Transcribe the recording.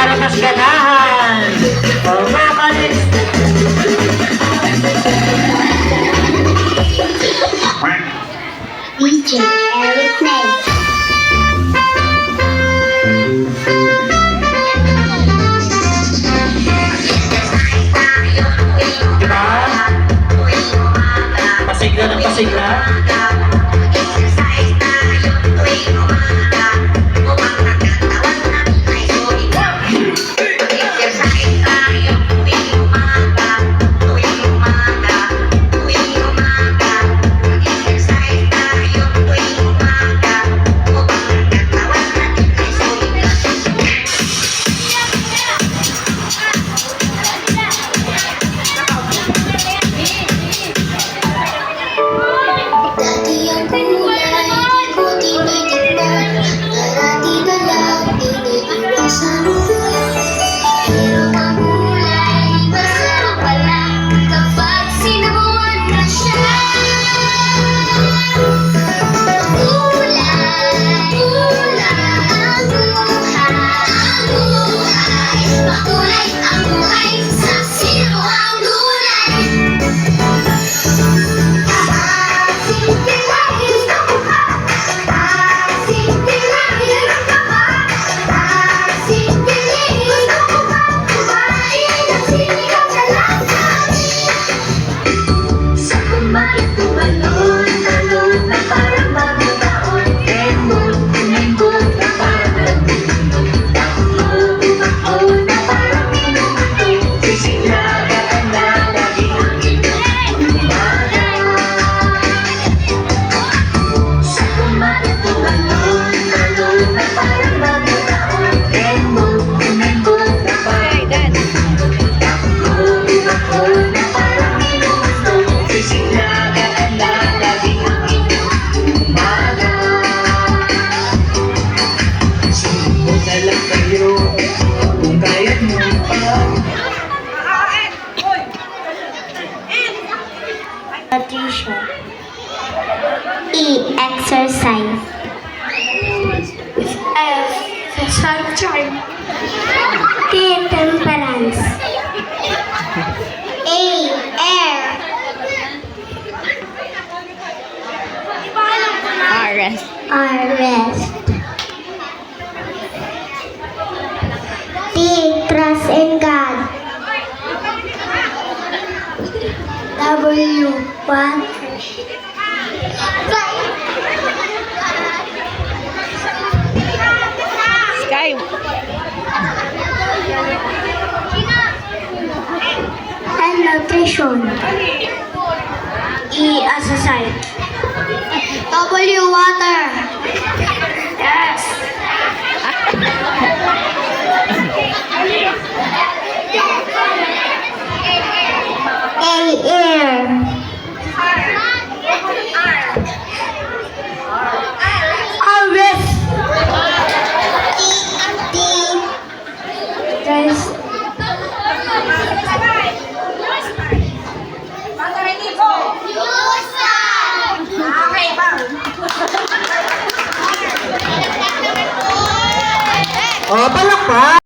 para mas ganahan. O mga kalis. DJ Eric May. Diba? Pasigla ng pasigla. Dati ang kulay, di ko tinitignan. Parati na lang iniiwasan ko. Pero ang kulay, masarap pala kapag sinabuan na siya. Kulay, kulay, ang buhay, makulay ang buhay sa sino ang gulay. Kung kaya mo pa. Nutrition. E. Exercise. F. Sunshine. T. Temperance. A. Air. Rest. R. Rest. T. Trust in God. W. Water. Sky. And nutrition. E. Exercise. W. Water. Yes. A. Air. R. Rest. D. Rest. O, palakpak!